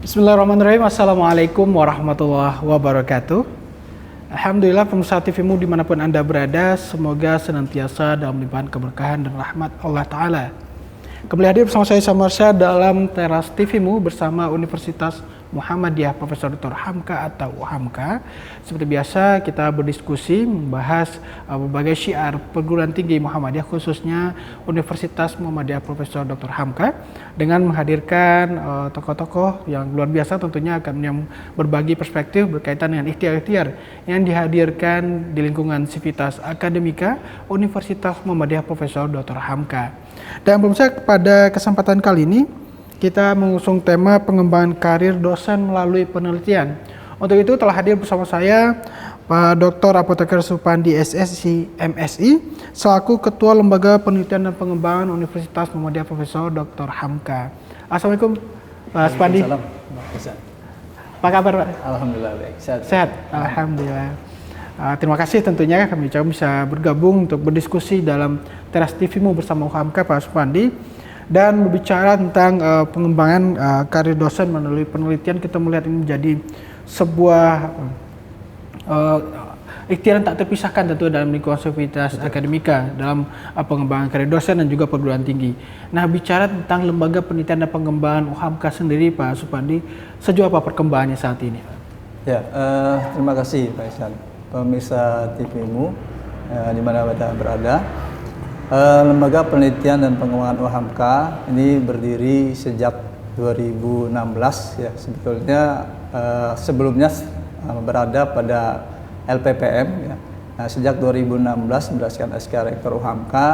Bismillahirrahmanirrahim. Assalamualaikum warahmatullahi wabarakatuh. Alhamdulillah pemirsa TVmu dimanapun Anda berada, semoga senantiasa dalam limpahan keberkahan dan rahmat Allah Ta'ala. Kembali hadir bersama saya Samarsyah dalam Teras TVmu bersama Universitas Muhammadiyah Profesor Dr. Hamka atau Hamka. Seperti biasa kita berdiskusi membahas berbagai syiar perguruan tinggi Muhammadiyah, khususnya Universitas Muhammadiyah Profesor Dr. Hamka, dengan menghadirkan tokoh-tokoh yang luar biasa tentunya akan yang berbagi perspektif berkaitan dengan ikhtiar-ikhtiar yang dihadirkan di lingkungan Sivitas Akademika Universitas Muhammadiyah Profesor Dr. Hamka. Dan pemirsa, pada kesempatan kali ini kita mengusung tema pengembangan karir dosen melalui penelitian. Untuk itu telah hadir bersama saya Pak Dr. Apoteker Supandi SSC MSI selaku Ketua Lembaga Penelitian dan Pengembangan Universitas Muhammadiyah Profesor Dr. Hamka. Assalamualaikum Pak Supandi. Apa kabar Pak? Alhamdulillah baik. Sehat. Alhamdulillah. Terima kasih tentunya kami bisa bergabung untuk berdiskusi dalam Teras TVmu bersama Hamka Pak Supandi. Dan berbicara tentang pengembangan karir dosen melalui penelitian, kita melihat ini menjadi sebuah ikhtiar yang tak terpisahkan tentu dalam lingkungan Sivitas Akademika dalam pengembangan karir dosen dan juga perguruan tinggi. Nah, bicara tentang lembaga penelitian dan pengembangan UHAMKA sendiri Pak Supandi, sejauh apa perkembangannya saat ini? Ya, terima kasih Pak Ihsan. Pemirsa TVmu di mana Anda berada. Lembaga Penelitian dan Pengembangan UHAMKA ini berdiri sejak 2016 ya. Sebetulnya sebelumnya berada pada LPPM ya. Nah, sejak 2016 berdasarkan SK Rektor UHAMKA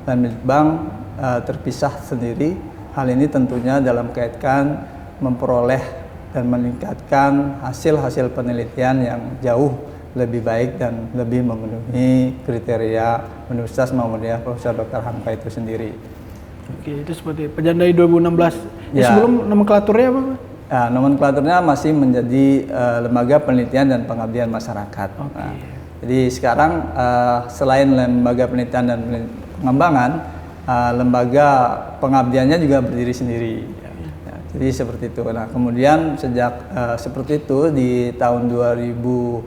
dan Litbang terpisah sendiri. Hal ini tentunya dalam kaitan memperoleh dan meningkatkan hasil-hasil penelitian yang jauh lebih baik dan lebih memenuhi kriteria Universitas Muhammadiyah Profesor Dr. Hamka itu sendiri. Oke, itu seperti dari 2016. Ya. Sebelum nomenklaturnya apa Pak? Ya, nomenklaturnya masih menjadi Lembaga Penelitian dan Pengabdian Masyarakat. Okay. Nah, jadi sekarang selain Lembaga Penelitian dan Pengembangan, lembaga pengabdiannya juga berdiri sendiri. Ya, jadi seperti itu. Nah, kemudian sejak seperti itu di tahun 2020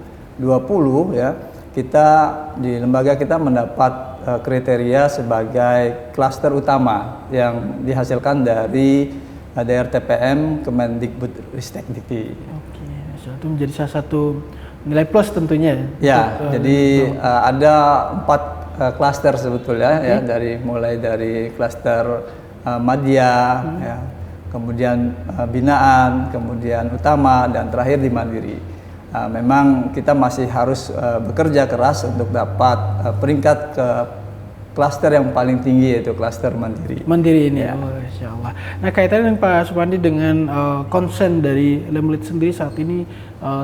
ya, kita di lembaga kita mendapat kriteria sebagai klaster utama yang dihasilkan dari DRTPM Kemendikbudristekdikti. Oke, itu menjadi salah satu nilai plus tentunya. Ya, jadi ada 4 klaster sebetulnya ya, mulai dari klaster Madya, ya, kemudian binaan, kemudian utama, dan terakhir di mandiri. Memang kita masih harus bekerja keras untuk dapat peringkat ke klaster yang paling tinggi, yaitu klaster mandiri. Mandiri ini ya. Oh, Insya Allah. Nah, kaitannya dengan Pak Supandi dengan konsen dari Lemlit sendiri saat ini,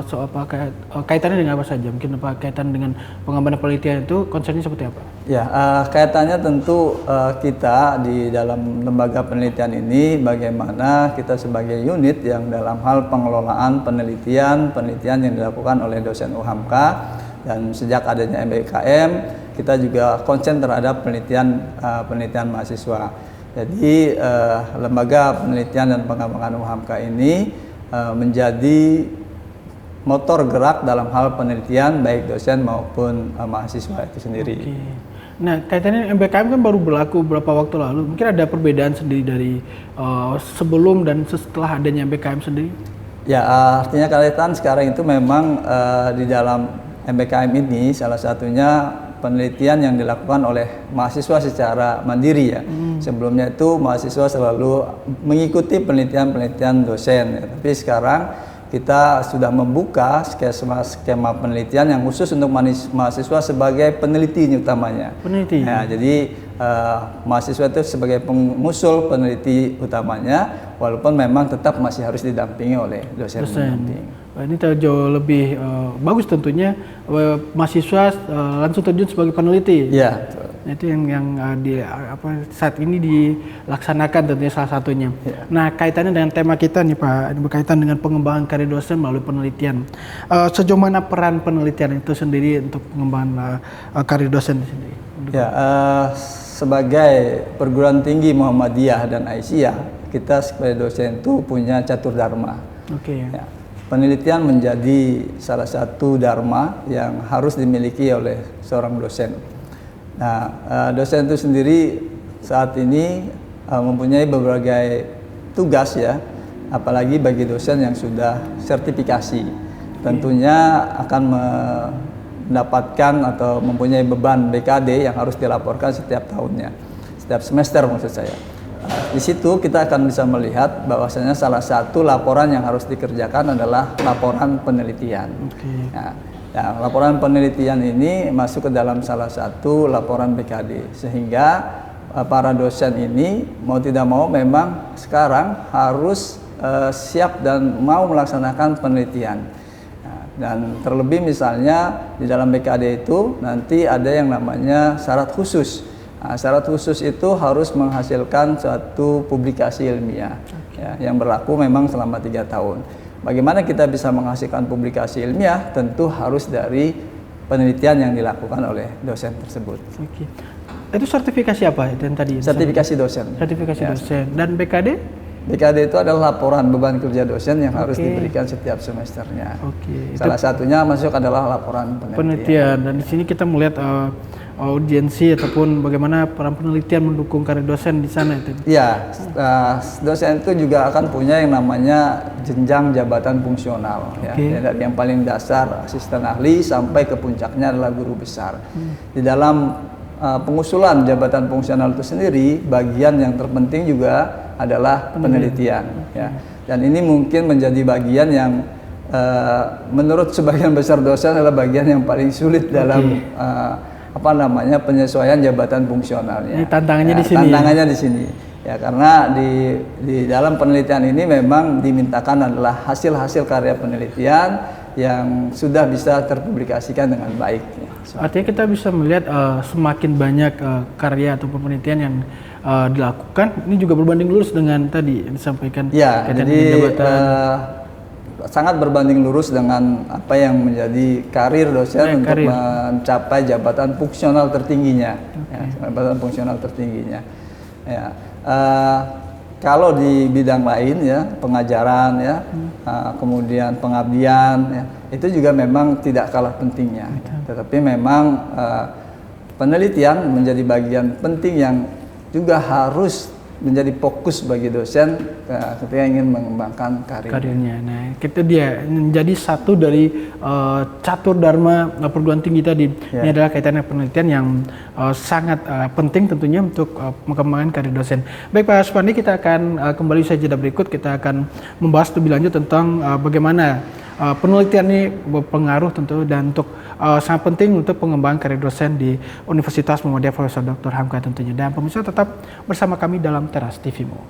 soal apa kaitannya dengan apa saja? Mungkin apa kaitan dengan pengembangan penelitian itu konsennya seperti apa? Ya, kaitannya tentu kita di dalam lembaga penelitian ini bagaimana kita sebagai unit yang dalam hal pengelolaan penelitian yang dilakukan oleh dosen UHAMKA, dan sejak adanya MBKM kita juga konsen terhadap penelitian mahasiswa. Jadi lembaga penelitian dan pengembangan UHAMKA ini menjadi motor gerak dalam hal penelitian baik dosen maupun mahasiswa itu sendiri. Okay. Nah, kaitannya MBKM kan baru berlaku beberapa waktu lalu. Mungkin ada perbedaan sendiri dari sebelum dan setelah adanya MBKM sendiri? Ya, artinya kaitan sekarang itu memang di dalam MBKM ini salah satunya penelitian yang dilakukan oleh mahasiswa secara mandiri ya. Sebelumnya itu mahasiswa selalu mengikuti penelitian dosen ya. Tapi sekarang kita sudah membuka skema penelitian yang khusus untuk mahasiswa sebagai peneliti utamanya. Peneliti. Ya, jadi mahasiswa itu sebagai pengusul peneliti utamanya, walaupun memang tetap masih harus didampingi oleh dosen. Ini jauh lebih bagus tentunya mahasiswa langsung terjun sebagai peneliti. Ya. Nah, itu yang saat ini dilaksanakan tentunya salah satunya. Ya. Nah, kaitannya dengan tema kita nih Pak, berkaitan dengan pengembangan karir dosen melalui penelitian. Sejauh mana peran penelitian itu sendiri untuk pengembangan karir dosen sendiri? Ya, sebagai perguruan tinggi Muhammadiyah dan Aisyah, kita sebagai dosen itu punya catur dharma. Oke. Ya, penelitian menjadi salah satu dharma yang harus dimiliki oleh seorang dosen. Nah, dosen itu sendiri saat ini mempunyai berbagai tugas ya, apalagi bagi dosen yang sudah sertifikasi. Tentunya akan mendapatkan atau mempunyai beban BKD yang harus dilaporkan setiap tahunnya, setiap semester maksud saya. Di situ kita akan bisa melihat bahwasanya salah satu laporan yang harus dikerjakan adalah laporan penelitian. Nah, laporan penelitian ini masuk ke dalam salah satu laporan BKD, sehingga para dosen ini mau tidak mau memang sekarang harus siap dan mau melaksanakan penelitian. Nah, dan terlebih misalnya di dalam BKD itu nanti ada yang namanya syarat khusus. Nah, syarat khusus itu harus menghasilkan suatu publikasi ilmiah ya, yang berlaku memang selama 3 tahun. Bagaimana kita bisa menghasilkan publikasi ilmiah? Tentu harus dari penelitian yang dilakukan oleh dosen tersebut. Oke. Itu sertifikasi apa itu yang tadi? Sertifikasi dosen. Sertifikasi Ya. dosen. Dan BKD? BKD itu adalah laporan beban kerja dosen yang harus diberikan setiap semesternya. Salah satunya masuk adalah laporan penelitian. Dan di sini kita melihat audiensi ataupun bagaimana peran penelitian mendukung karir dosen di sana itu. Iya, dosen itu juga akan punya yang namanya jenjang jabatan fungsional ya. Dari yang paling dasar asisten ahli sampai ke puncaknya adalah guru besar. Di dalam pengusulan jabatan fungsional itu sendiri, bagian yang terpenting juga adalah penelitian ya. Dan ini mungkin menjadi bagian yang menurut sebagian besar dosen adalah bagian yang paling sulit dalam penyesuaian jabatan fungsionalnya. Ini tantangannya ya, di sini. Tantangannya di sini. Ya, karena di dalam penelitian ini memang dimintakan adalah hasil-hasil karya penelitian yang sudah bisa terpublikasikan dengan baik. Ya. Artinya kita bisa melihat semakin banyak karya atau penelitian yang dilakukan, ini juga berbanding lurus dengan tadi yang disampaikan. Ya, jadi sangat berbanding lurus dengan apa yang menjadi karir dosen untuk mencapai jabatan fungsional tertingginya. Ya, jabatan fungsional tertingginya. Ya, kalau di bidang lain ya, pengajaran ya, kemudian pengabdian ya, itu juga memang tidak kalah pentingnya. Tetapi memang penelitian menjadi bagian penting yang juga harus menjadi fokus bagi dosen ketika ingin mengembangkan karirnya. Nah, itu dia menjadi satu dari catur dharma perguruan tinggi tadi. Ini adalah kaitannya penelitian yang sangat penting tentunya untuk mengembangkan karir dosen. Baik Pak Supandi, kita akan kembali usai jeda berikut, kita akan membahas lebih lanjut tentang bagaimana penelitian ini berpengaruh tentu dan untuk sangat penting untuk pengembangan karir dosen di Universitas Muhammadiyah Profesor Dr. Hamka tentunya. Dan pemirsa tetap bersama kami dalam Teras TV-mu.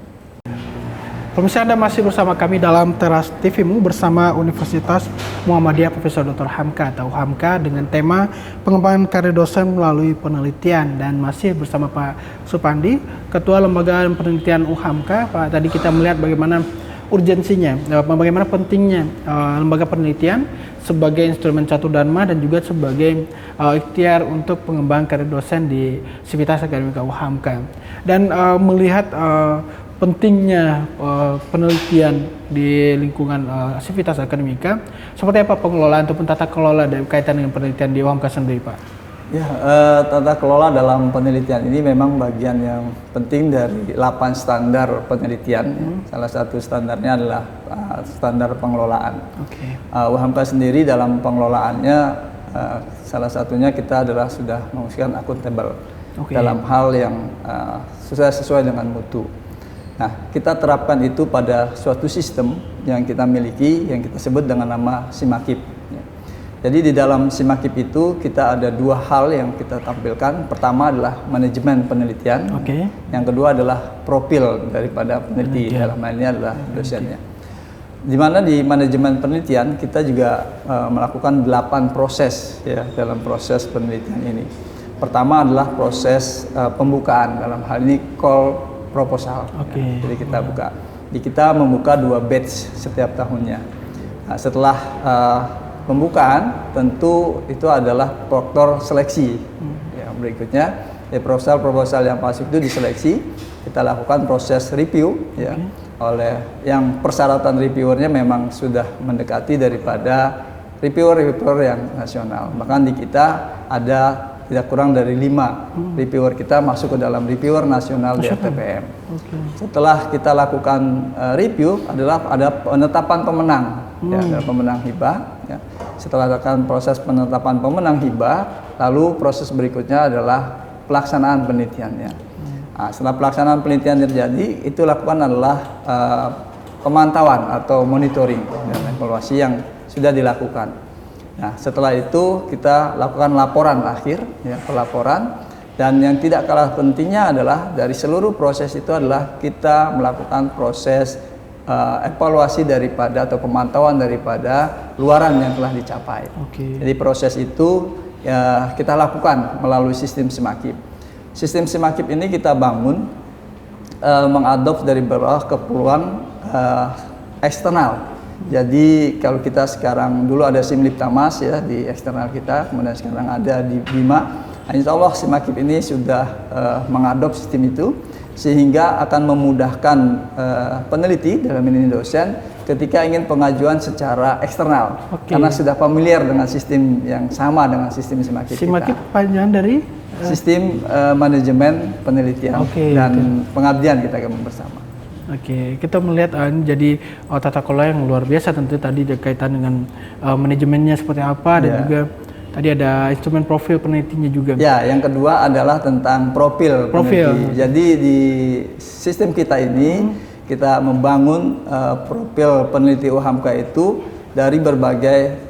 Pemirsa, Anda masih bersama kami dalam Teras TV-mu bersama Universitas Muhammadiyah Profesor Dr. Hamka atau Hamka dengan tema pengembangan karir dosen melalui penelitian, dan masih bersama Pak Supandi, Ketua Lembaga Penelitian UHAMKA. Pak, tadi kita melihat bagaimana urgensinya, bagaimana pentingnya lembaga penelitian sebagai instrumen catur dharma dan juga sebagai ikhtiar untuk pengembangan karir dosen di Sivitas Akademika UHAMKA. Dan melihat pentingnya penelitian di lingkungan Sivitas Akademika, seperti apa pengelolaan ataupun tata kelola dari kaitan dengan penelitian di UHAMKA sendiri, Pak? Ya, tata kelola dalam penelitian ini memang bagian yang penting dari 8 standar penelitian. Salah satu standarnya adalah standar pengelolaan. UHAMKA sendiri dalam pengelolaannya salah satunya kita adalah sudah mengusulkan akuntabel dalam hal yang sesuai dengan mutu. Nah, kita terapkan itu pada suatu sistem yang kita miliki yang kita sebut dengan nama SIMAKIP. Jadi di dalam SIMAKIP itu kita ada 2 hal yang kita tampilkan. Pertama adalah manajemen penelitian. Yang kedua adalah profil daripada peneliti. Dalam hal ini adalah dosennya. Di mana di manajemen penelitian kita juga melakukan 8 proses ya dalam proses penelitian ini. Pertama adalah proses pembukaan, dalam hal ini call proposal. Jadi kita buka. Jadi kita membuka 2 batch setiap tahunnya. Nah, setelah pembukaan tentu itu adalah faktor seleksi. Yang berikutnya proposal yang masuk itu diseleksi. kita lakukan proses review ya oleh yang persyaratan reviewernya memang sudah mendekati daripada reviewer yang nasional. Bahkan di kita ada tidak kurang dari 5 reviewer kita masuk ke dalam reviewer nasional di RTPM. Setelah kita lakukan review adalah ada penetapan pemenang, ya, ada pemenang hibah. Ya. Setelah lakukan proses penetapan pemenang hibah, lalu proses berikutnya adalah pelaksanaan penelitiannya. Nah, setelah pelaksanaan penelitian terjadi, itu lakukan adalah pemantauan atau monitoring dan evaluasi yang sudah dilakukan. Nah, setelah itu kita lakukan laporan akhir, ya, pelaporan. Dan yang tidak kalah pentingnya adalah dari seluruh proses itu adalah kita melakukan proses evaluasi daripada atau pemantauan daripada luaran yang telah dicapai. Jadi proses itu ya, kita lakukan melalui sistem SIMAKIB. Sistem SIMAKIB ini kita bangun mengadopsi dari beberapa keperluan eksternal. Jadi kalau kita sekarang dulu ada SIM Liptamas ya di eksternal kita, kemudian sekarang ada di BIMA. Nah, insya Allah SIMAKIB ini sudah mengadopsi sistem itu sehingga akan memudahkan peneliti dalam ini dosen ketika ingin pengajuan secara eksternal karena sudah familiar dengan sistem yang sama dengan sistem SIMAKIB kita. SIMAKIB panjangan dari sistem manajemen penelitian dan pengabdian kita bersama. Kita melihat jadi tata kelola yang luar biasa tentu tadi kaitan dengan manajemennya seperti apa dan juga tadi ada instrumen profil penelitinya juga. Ya, yang kedua adalah tentang profil. Peneliti. Jadi di sistem kita ini kita membangun profil peneliti UHAMKA itu dari berbagai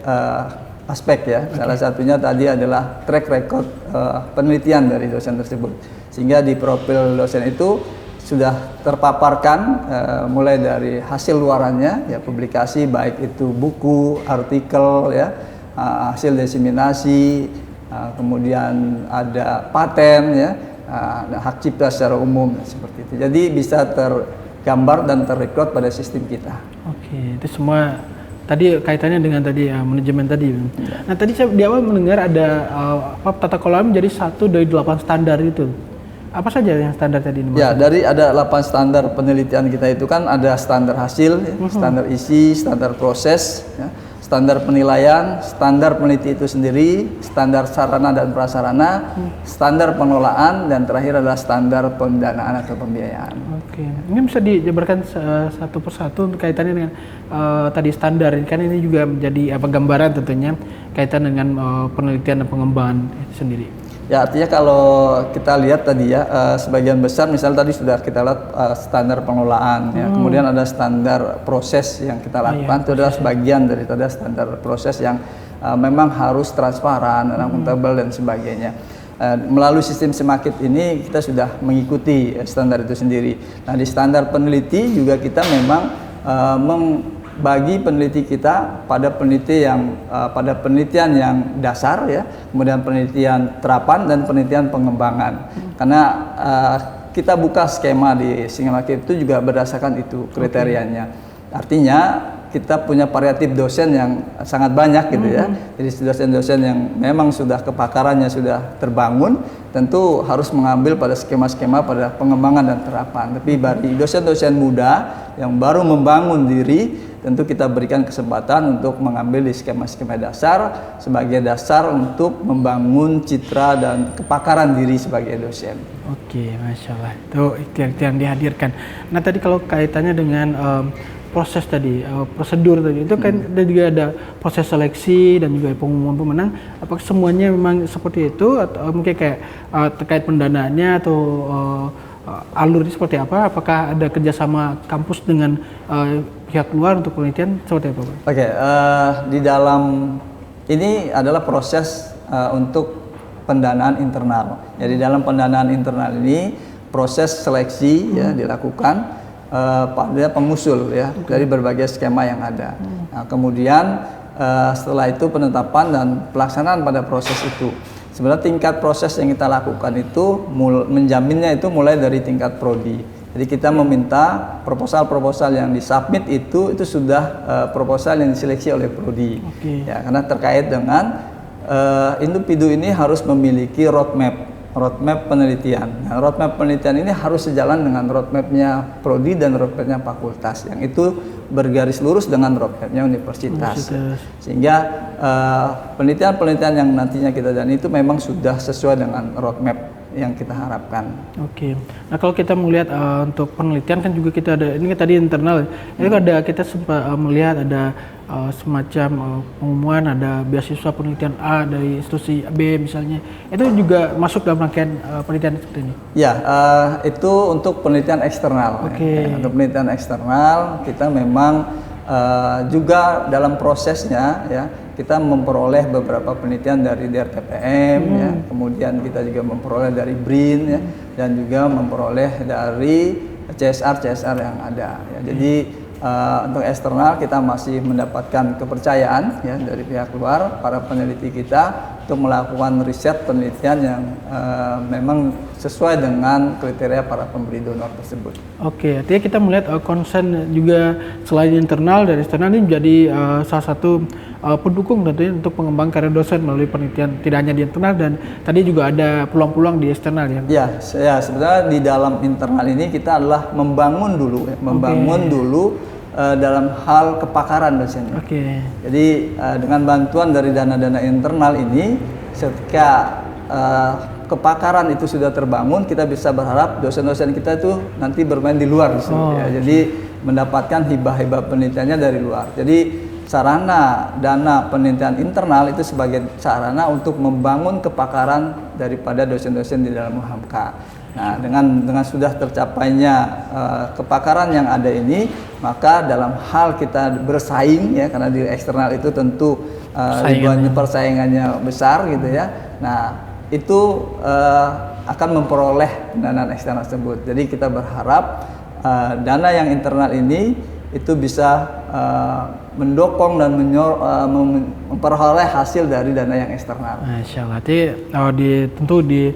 aspek ya. Salah satunya tadi adalah track record penelitian dari dosen tersebut. Sehingga di profil dosen itu sudah terpaparkan mulai dari hasil luarannya ya, publikasi baik itu buku, artikel ya, hasil diseminasi, kemudian ada paten ya, ada hak cipta secara umum seperti itu. Jadi bisa tergambar dan terrecord pada sistem kita. Itu semua tadi kaitannya dengan tadi manajemen tadi. Nah, tadi saya di awal mendengar ada tata kelola menjadi 1 dari 8 standar itu. Apa saja yang standar tadi? Ya, dari ada 8 standar penelitian kita itu kan ada standar hasil, standar isi, standar proses, ya, standar penilaian, standar peneliti itu sendiri, standar sarana dan prasarana, standar pengelolaan, dan terakhir adalah standar pendanaan atau pembiayaan. Ini bisa dijabarkan satu persatu untuk kaitannya dengan tadi standar ini kan ini juga menjadi gambaran tentunya kaitan dengan penelitian dan pengembangan itu sendiri. Ya, artinya kalau kita lihat tadi ya, sebagian besar misalnya tadi sudah kita lihat standar pengelolaan, ya, kemudian ada standar proses yang kita lakukan, itu adalah sebagian daripada standar proses yang memang harus transparan, akuntabel dan sebagainya. Melalui sistem SIMAKIB ini kita sudah mengikuti standar itu sendiri. Nah, di standar peneliti juga kita memang bagi peneliti kita pada penelitian yang dasar ya, kemudian penelitian terapan dan penelitian pengembangan. Karena kita buka skema di SIMAKIB itu juga berdasarkan itu kriterianya. Artinya kita punya variatif dosen yang sangat banyak gitu ya. Jadi dosen-dosen yang memang sudah kepakarannya sudah terbangun, tentu harus mengambil pada skema-skema pada pengembangan dan terapan. Tapi bagi dosen-dosen muda yang baru membangun diri, tentu kita berikan kesempatan untuk mengambil di skema-skema dasar sebagai dasar untuk membangun citra dan kepakaran diri sebagai dosen. Masya Allah, itu ikhtiar yang dihadirkan. Nah, tadi kalau kaitannya dengan proses tadi, prosedur tadi, itu kan juga ada proses seleksi dan juga pengumuman pemenang. Apakah semuanya memang seperti itu atau mungkin kayak terkait pendanaannya atau alurnya seperti apa? Apakah ada kerjasama kampus dengan pihak luar untuk penelitian seperti apa, Pak? Di dalam ini adalah proses untuk pendanaan internal. Jadi dalam pendanaan internal ini proses seleksi ya dilakukan pada pengusul ya dari berbagai skema yang ada. Nah, kemudian setelah itu penetapan dan pelaksanaan pada proses itu. Sebenarnya tingkat proses yang kita lakukan itu menjaminnya itu mulai dari tingkat prodi. Jadi kita meminta proposal-proposal yang disubmit itu sudah proposal yang diseleksi oleh prodi. Ya, karena terkait dengan individu ini harus memiliki roadmap roadmap penelitian. Nah, roadmap penelitian ini harus sejalan dengan roadmapnya prodi dan roadmapnya fakultas, yang itu bergaris lurus dengan roadmapnya universitas. Sehingga penelitian-penelitian yang nantinya kita jalani itu memang sudah sesuai dengan roadmap yang kita harapkan. Oke. Nah kalau kita melihat untuk penelitian kan juga kita ada, ini kan tadi internal, ini kan ada kita sempat melihat ada semacam pengumuman ada beasiswa penelitian A dari institusi B misalnya, itu juga masuk dalam rangkaian penelitian seperti ini? Ya, itu untuk penelitian eksternal. Oke. Untuk penelitian eksternal kita memang juga dalam prosesnya ya kita memperoleh beberapa penelitian dari DRTPM ya, kemudian kita juga memperoleh dari BRIN ya, dan juga memperoleh dari CSR yang ada ya. Jadi untuk eksternal kita masih mendapatkan kepercayaan ya dari pihak luar, para peneliti kita untuk melakukan riset penelitian yang memang sesuai dengan kriteria para pemberi donor tersebut. Oke, artinya kita melihat konsen juga selain internal dan eksternal ini menjadi salah satu pendukung tentunya untuk pengembangan karir dosen melalui penelitian, tidak hanya di internal dan tadi juga ada peluang-peluang di eksternal ya? Ya, sebenarnya di dalam internal ini kita adalah membangun dulu ya, dulu dalam hal kepakaran dosennya. Jadi dengan bantuan dari dana-dana internal ini, ketika kepakaran itu sudah terbangun, kita bisa berharap dosen-dosen kita itu nanti bermain di luar di sini. Ya. Jadi mendapatkan hibah-hibah penelitiannya dari luar. Jadi sarana dana penelitian internal itu sebagai sarana untuk membangun kepakaran daripada dosen-dosen di dalam UHAMK. Nah, dengan sudah tercapainya kepakaran yang ada ini, maka dalam hal kita bersaing ya, karena di eksternal itu tentu persaingannya besar gitu ya. Nah, itu akan memperoleh pendanaan eksternal tersebut. Jadi kita berharap dana yang internal ini itu bisa mendukung dan memperoleh hasil dari dana yang eksternal. Masya Allah. Tentu di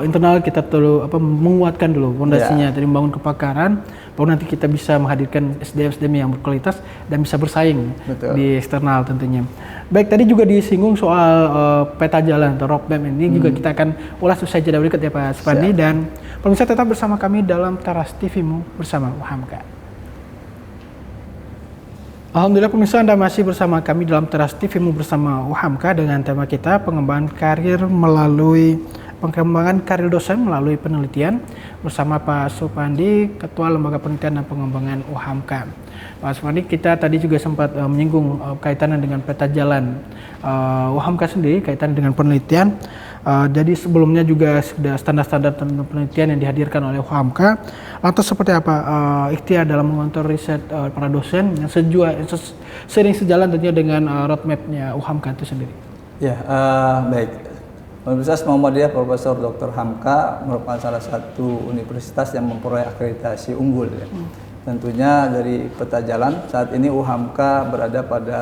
internal kita perlu menguatkan dulu fondasinya, tadi membangun kepakaran, baru nanti kita bisa menghadirkan SDM yang berkualitas dan bisa bersaing di eksternal tentunya. Baik, tadi juga disinggung soal peta jalan atau roadmap ini juga kita akan ulas usai jeda berikut ya Pak Supandi, dan pemirsa tetap bersama kami dalam Teras TV-mu bersama UHAMKA. Alhamdulillah pemirsa, Anda masih bersama kami dalam Teras TV-mu bersama UHAMKA dengan tema kita pengembangan karir dosen melalui penelitian bersama Pak Supandi, Ketua Lembaga Penelitian dan Pengembangan UHAMKA. Pak Supandi, kita tadi juga sempat menyinggung kaitannya dengan peta jalan UHAMKA sendiri kaitan dengan penelitian. Jadi sebelumnya juga sudah standar-standar tentang penelitian yang dihadirkan oleh UHAMKA. Lantas seperti apa ikhtiar dalam mengontrol riset para dosen yang sering sejalan tentunya dengan roadmap-nya UHAMKA itu sendiri? Ya, baik. Universitas Muhammadiyah Profesor Dr. Hamka merupakan salah satu universitas yang memperoleh akreditasi unggul ya. Tentunya dari peta jalan saat ini UHAMKA berada pada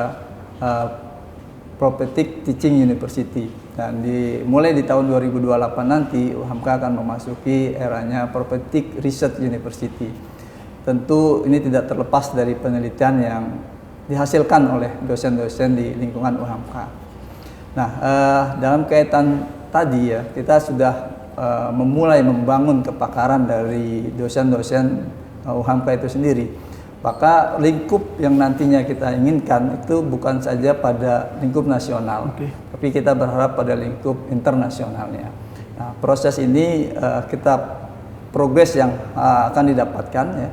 Propedeutic Teaching University, dan mulai di tahun 2028 nanti UHAMKA akan memasuki eranya Propedeutic Research University. Tentu ini tidak terlepas dari penelitian yang dihasilkan oleh dosen-dosen di lingkungan UHAMKA. Nah, dalam kaitan tadi ya, kita sudah memulai membangun kepakaran dari dosen-dosen UHAMKA itu sendiri. Maka lingkup yang nantinya kita inginkan itu bukan saja pada lingkup nasional, tapi kita berharap pada lingkup internasionalnya. Nah, proses ini kita progres yang akan didapatkan ya.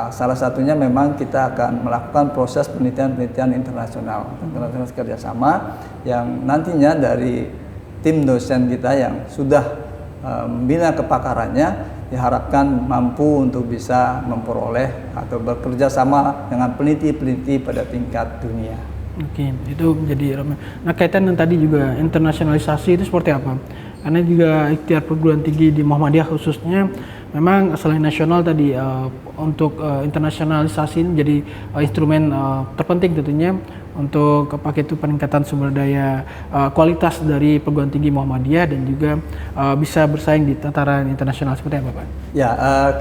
Salah satunya memang kita akan melakukan proses penelitian internasional kerjasama yang nantinya dari tim dosen kita yang sudah membina kepakarannya diharapkan mampu untuk bisa memperoleh atau bekerja sama dengan peneliti-peneliti pada tingkat dunia. Oke, itu menjadi nah kaitan dengan tadi juga internasionalisasi itu seperti apa? Karena juga ikhtiar perguruan tinggi di Muhammadiyah khususnya memang selain nasional tadi untuk internasionalisasi ini menjadi instrumen terpenting tentunya untuk itu peningkatan sumber daya kualitas dari perguruan tinggi Muhammadiyah dan juga bisa bersaing di tataran internasional. Seperti apa Pak? Ya,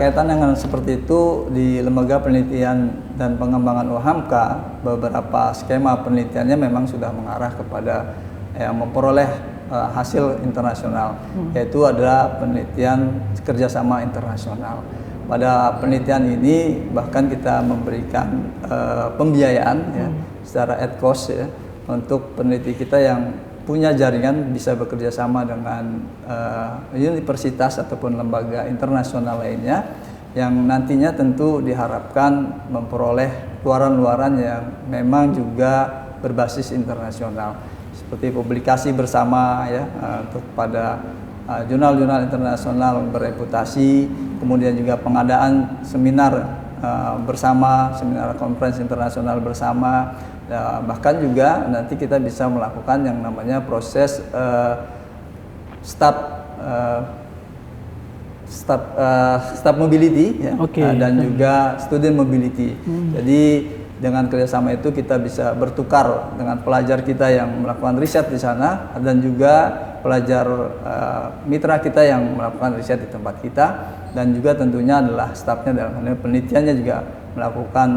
kaitan dengan seperti itu di Lembaga Penelitian dan Pengembangan UHAMKA beberapa skema penelitiannya memang sudah mengarah kepada memperoleh hasil internasional, yaitu adalah penelitian kerjasama internasional. Pada penelitian ini bahkan kita memberikan pembiayaan ya, secara ad cost ya, untuk peneliti kita yang punya jaringan bisa bekerja sama dengan universitas ataupun lembaga internasional lainnya, yang nantinya tentu diharapkan memperoleh luaran-luaran yang memang juga berbasis internasional, seperti publikasi bersama ya, untuk pada jurnal-jurnal internasional bereputasi, kemudian juga pengadaan seminar bersama, seminar conference internasional bersama, bahkan juga nanti kita bisa melakukan yang namanya proses staff mobility ya, dan juga student mobility. Jadi dengan kerjasama itu kita bisa bertukar dengan pelajar kita yang melakukan riset di sana, dan juga pelajar mitra kita yang melakukan riset di tempat kita, dan juga tentunya adalah stafnya dalam hal penelitiannya juga melakukan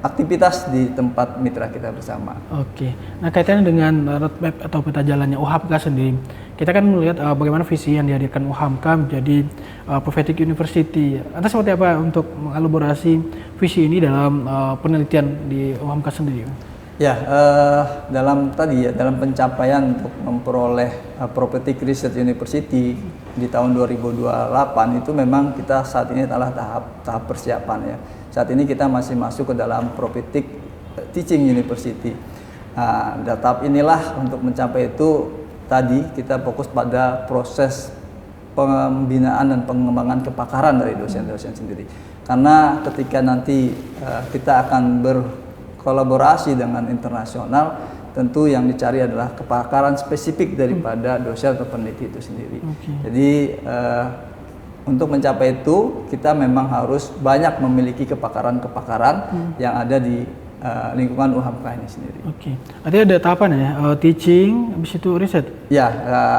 aktivitas di tempat mitra kita bersama. Oke, nah kaitannya dengan roadmap atau peta jalannya UHAMK sendiri, kita kan melihat bagaimana visi yang dihadirkan UHAMK menjadi Prophetic University. Atas seperti apa untuk mengelaborasi visi ini dalam penelitian di UHAMK sendiri? Ya, dalam pencapaian untuk memperoleh Prophetic Research University di tahun 2028 itu memang kita saat ini adalah tahap persiapan ya. Saat ini kita masih masuk ke dalam Prophetic Teaching University. Nah, tahap inilah untuk mencapai itu tadi kita fokus pada proses pembinaan dan pengembangan kepakaran dari dosen-dosen sendiri. Karena ketika nanti kita akan berkolaborasi dengan internasional, tentu yang dicari adalah kepakaran spesifik daripada dosen atau peneliti itu sendiri. Jadi untuk mencapai itu kita memang harus banyak memiliki kepakaran-kepakaran yang ada di lingkungan UHAMK ini sendiri. Artinya ada tahapannya ya, teaching, habis itu riset? Ya,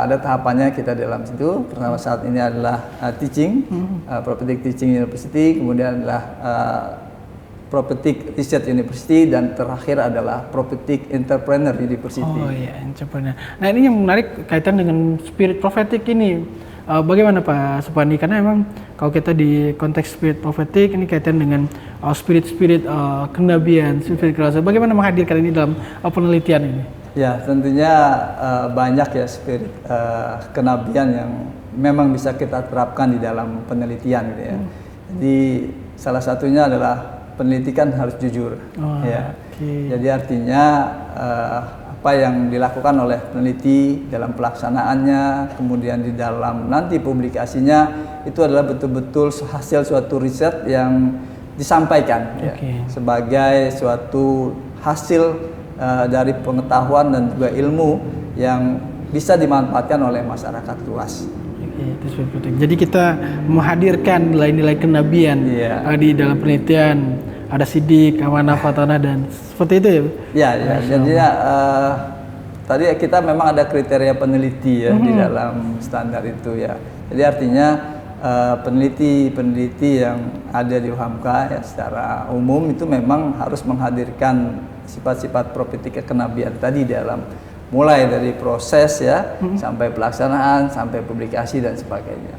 ada tahapannya kita dalam situ. Pertama saat ini adalah teaching, Prophetic Teaching University, kemudian adalah Prophetic Research University, dan terakhir adalah Prophetic Entrepreneur University. Oh iya, entrepreneur. Nah ini yang menarik kaitan dengan spirit prophetic ini. Bagaimana Pak Supandi? Karena memang kalau kita di konteks spirit prophetic ini kaitan dengan spirit-spirit kenabian, spirit kerasa. Bagaimana menghadirkan ini dalam penelitian ini? Ya, tentunya banyak ya spirit kenabian yang memang bisa kita terapkan di dalam penelitian gitu ya. Jadi salah satunya adalah penelitian harus jujur. Jadi artinya apa yang dilakukan oleh peneliti dalam pelaksanaannya, kemudian di dalam nanti publikasinya, itu adalah betul-betul hasil suatu riset yang disampaikan ya, sebagai suatu hasil dari pengetahuan dan juga ilmu yang bisa dimanfaatkan oleh masyarakat luas. Jadi kita menghadirkan nilai-nilai kenabian di dalam penelitian. Ada sidik, amanah, fatanah, dan seperti itu ya? Ya, jadinya tadi kita memang ada kriteria peneliti ya di dalam standar itu ya. Jadi artinya peneliti yang ada di UHAMK ya secara umum itu memang harus menghadirkan sifat-sifat prophetic kenabian tadi dalam mulai dari proses ya sampai pelaksanaan, sampai publikasi dan sebagainya.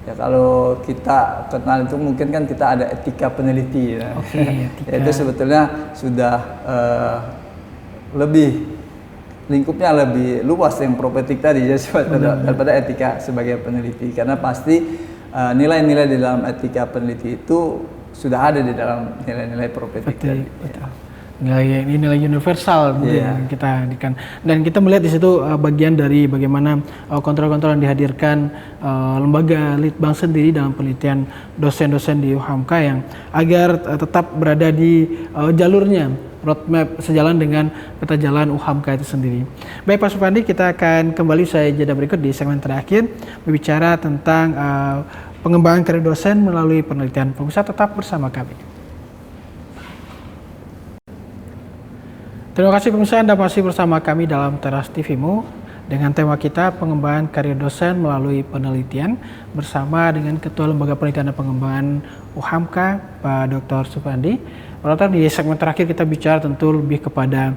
Ya kalau kita kenal itu mungkin kan kita ada etika peneliti ya. Ya, itu sebetulnya sudah lebih lingkupnya lebih luas yang prophetic tadi ya daripada etika sebagai peneliti, karena pasti nilai-nilai di dalam etika peneliti itu sudah ada di dalam nilai-nilai prophetic tadi. Nilai universal yang kita hadirkan, dan kita melihat di situ bagian dari bagaimana kontrol-kontrol yang dihadirkan lembaga litbang sendiri dalam penelitian dosen-dosen di UHAMK yang agar tetap berada di jalurnya roadmap sejalan dengan peta jalan UHAMK itu sendiri. Baik Pak Supandi, kita akan kembali usai jeda berikut di segmen terakhir berbicara tentang pengembangan karir dosen melalui penelitian. Pemirsa tetap bersama kami. Terima kasih pemirsa, Anda masih bersama kami dalam Teras TV-mu dengan tema kita pengembangan karir dosen melalui penelitian bersama dengan Ketua Lembaga Penelitian dan Pengembangan UHAMK, Pak Dr. Supandi. Di segmen terakhir kita bicara tentu lebih kepada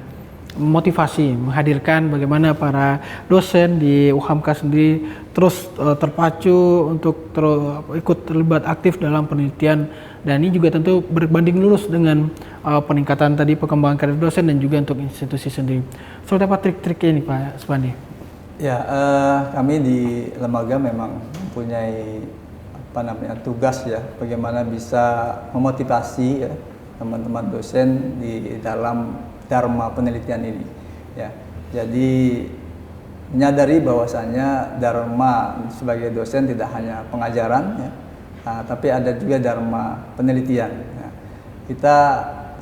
motivasi, menghadirkan bagaimana para dosen di UHAMKA sendiri terus terpacu untuk ikut terlibat aktif dalam penelitian, dan ini juga tentu berbanding lurus dengan peningkatan tadi perkembangan karir dosen dan juga untuk institusi sendiri. Seperti apa trik-triknya ini Pak Supandi? Ya, kami di lembaga memang mempunyai tugas ya, bagaimana bisa memotivasi ya teman-teman dosen di dalam dharma penelitian ini ya. Jadi menyadari bahwasanya dharma sebagai dosen tidak hanya pengajaran ya, tapi ada juga dharma penelitian ya. Kita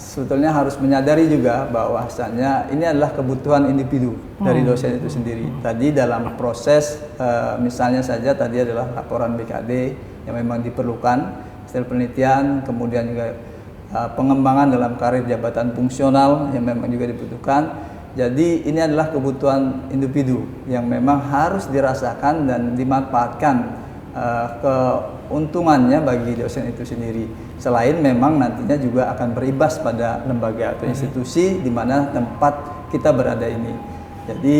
sebetulnya harus menyadari juga bahwasanya ini adalah kebutuhan individu dari dosen itu sendiri. Tadi dalam proses misalnya saja tadi adalah laporan BKD yang memang diperlukan, hasil penelitian, kemudian juga pengembangan dalam karir jabatan fungsional yang memang juga dibutuhkan. Jadi ini adalah kebutuhan individu yang memang harus dirasakan dan dimanfaatkan keuntungannya bagi dosen itu sendiri. Selain memang nantinya juga akan berimbas pada lembaga atau institusi di mana tempat kita berada ini. Jadi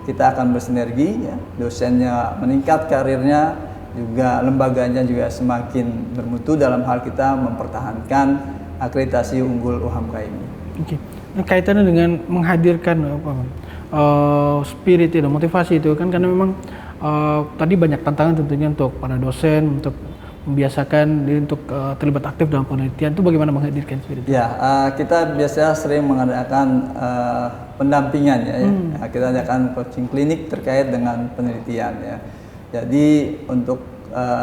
kita akan bersinergi ya, dosennya meningkat karirnya, juga lembaganya juga semakin bermutu dalam hal kita mempertahankan akreditasi unggul UHAMKA ini. Oke. Nah, kaitannya dengan menghadirkan spirit dan motivasi itu kan, karena memang tadi banyak tantangan tentunya untuk para dosen untuk membiasakan diri untuk terlibat aktif dalam penelitian. Itu bagaimana menghadirkan spirit? Ya, kita biasanya sering mengadakan pendampingan ya. Kita adakan coaching klinik terkait dengan penelitian ya. Jadi untuk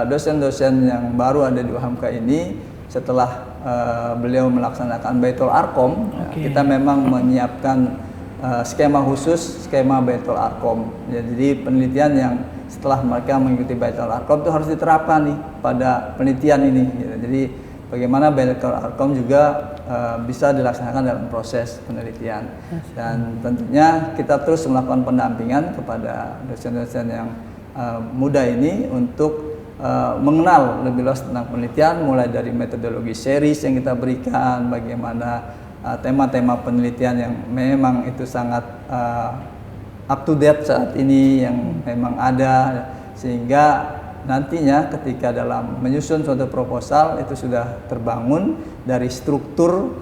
dosen-dosen yang baru ada di UHAMKA ini, setelah beliau melaksanakan Baitul Arkom, kita memang menyiapkan skema khusus, skema Baitul Arkom. Jadi penelitian yang setelah mereka mengikuti Baitul Arkom itu harus diterapkan nih pada penelitian ini. Gitu. Jadi bagaimana Baitul Arkom juga bisa dilaksanakan dalam proses penelitian. Dan tentunya kita terus melakukan pendampingan kepada dosen-dosen yang muda ini untuk mengenal lebih luas tentang penelitian, mulai dari metodologi series yang kita berikan, bagaimana tema-tema penelitian yang memang itu sangat up to date saat ini yang memang ada, sehingga nantinya ketika dalam menyusun suatu proposal itu sudah terbangun dari struktur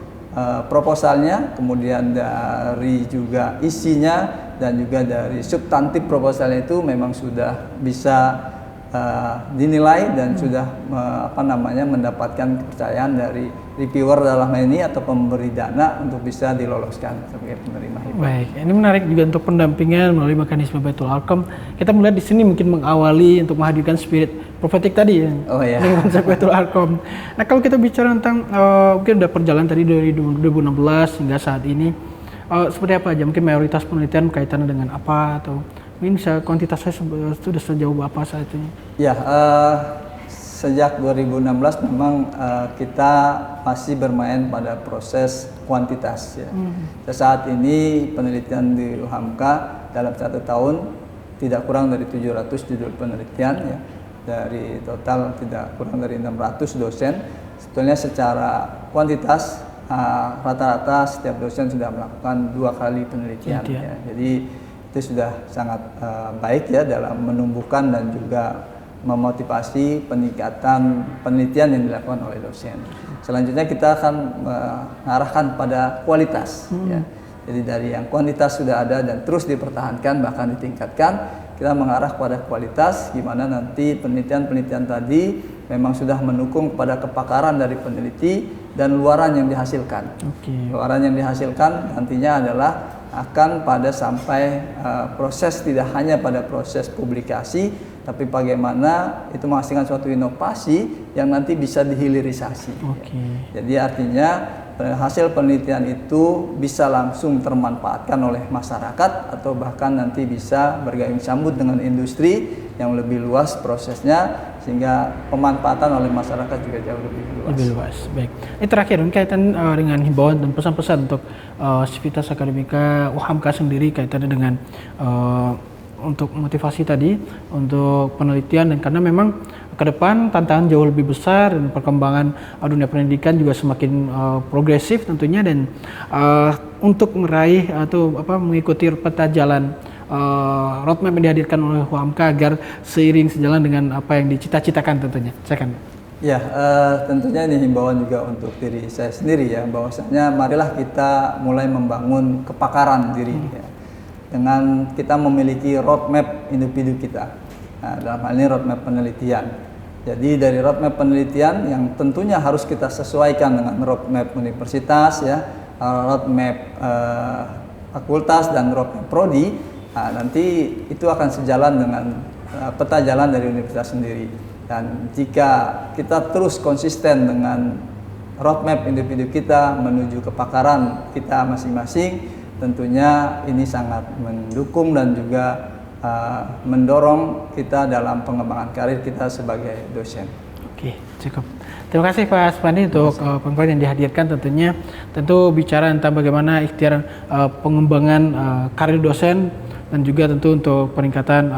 proposalnya, kemudian dari juga isinya dan juga dari substantif proposalnya itu memang sudah bisa dinilai dan sudah mendapatkan kepercayaan dari reviewer dalam hal ini atau pemberi dana untuk bisa diloloskan sebagai penerima hibah. Baik, ini menarik juga untuk pendampingan melalui mekanisme Baitul Arkom. Kita melihat di sini mungkin mengawali untuk menghadirkan spirit profetik tadi ya, dengan konsep Baitul Arkom. Nah, kalau kita bicara tentang mungkin udah perjalanan tadi dari 2016 hingga saat ini, seperti apa aja mungkin mayoritas penelitian kaitannya dengan apa, atau mungkin bisa kuantitasnya sudah sejauh apa saat ini? Ya, sejak 2016 memang kita masih bermain pada proses kuantitas ya. Saat ini penelitian di UHAMKA dalam 1 tahun tidak kurang dari 700 judul penelitian ya. Dari total tidak kurang dari 600 dosen. Sebetulnya secara kuantitas rata-rata setiap dosen sudah melakukan 2 kali penelitian ya. Jadi itu sudah sangat baik ya dalam menumbuhkan dan juga memotivasi peningkatan penelitian yang dilakukan oleh dosen. Selanjutnya kita akan mengarahkan pada kualitas ya. Jadi dari yang kuantitas sudah ada dan terus dipertahankan bahkan ditingkatkan, kita mengarah pada kualitas, gimana nanti penelitian-penelitian tadi memang sudah mendukung kepada kepakaran dari peneliti dan luaran yang dihasilkan. Luaran yang dihasilkan nantinya adalah akan pada sampai proses, tidak hanya pada proses publikasi, tapi bagaimana itu menghasilkan suatu inovasi yang nanti bisa dihilirisasi. Jadi artinya hasil penelitian itu bisa langsung termanfaatkan oleh masyarakat atau bahkan nanti bisa bergabung sambut dengan industri yang lebih luas prosesnya, sehingga pemanfaatan oleh masyarakat juga jauh lebih luas. Lebih luas. Baik. Ini terakhir kaitan dengan himbauan dan pesan-pesan untuk Sivitas Akademika UHAMKA sendiri kaitannya dengan untuk motivasi tadi untuk penelitian, dan karena memang ke depan tantangan jauh lebih besar dan perkembangan dunia pendidikan juga semakin progresif tentunya, dan untuk meraih atau mengikuti peta jalan roadmap yang dihadirkan oleh UHAMKA agar seiring sejalan dengan apa yang dicita-citakan tentunya. Silakan. Ya, tentunya ini himbauan juga untuk diri saya sendiri ya, bahwasanya marilah kita mulai membangun kepakaran diri ya, dengan kita memiliki roadmap individu kita. Nah, dalam hal ini roadmap penelitian. Jadi dari roadmap penelitian yang tentunya harus kita sesuaikan dengan roadmap universitas ya, roadmap fakultas dan roadmap prodi. Nah, nanti itu akan sejalan dengan peta jalan dari universitas sendiri. Dan jika kita terus konsisten dengan roadmap individu kita menuju kepakaran kita masing-masing, tentunya ini sangat mendukung dan juga mendorong kita dalam pengembangan karir kita sebagai dosen. Oke, cukup. Terima kasih Pak Supandi untuk pengetahuan yang dihadirkan tentunya. Tentu bicara tentang bagaimana ikhtiar pengembangan karir dosen dan juga tentu untuk peningkatan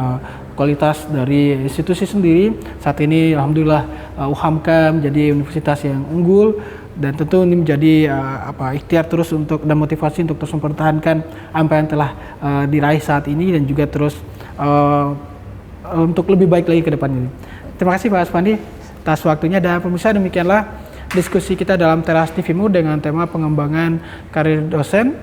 kualitas dari institusi sendiri. Saat ini alhamdulillah UHAMKA menjadi universitas yang unggul, dan tentu ini menjadi ikhtiar terus untuk dan motivasi untuk terus mempertahankan apa yang telah diraih saat ini dan juga terus untuk lebih baik lagi ke depan ini. Terima kasih Pak Supandi atas waktunya, dan pemirsa demikianlah diskusi kita dalam Teras TVMU dengan tema pengembangan karir dosen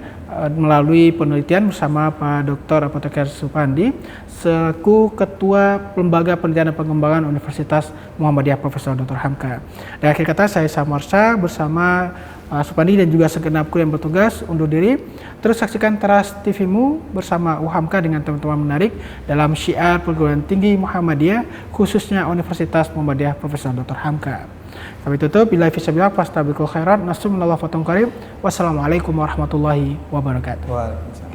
melalui penelitian bersama Pak Dr. Apoteker Supandi selaku Ketua Lembaga Penelitian dan Pengembangan Universitas Muhammadiyah Profesor Dr. Hamka. Dan akhir kata saya Samarsa bersama Supandi dan juga segenap kru yang bertugas undur diri. Terus saksikan Teras TVMU bersama UHAMKA dengan teman-teman menarik dalam syiar perguruan tinggi Muhammadiyah, khususnya Universitas Muhammadiyah Profesor Dr. Hamka. Kami tutup, billahi fisabilillah, fastabiqul khairat, nasum minallah fatum qarib. Wassalamualaikum warahmatullahi wabarakatuh. Waalaikumsalam.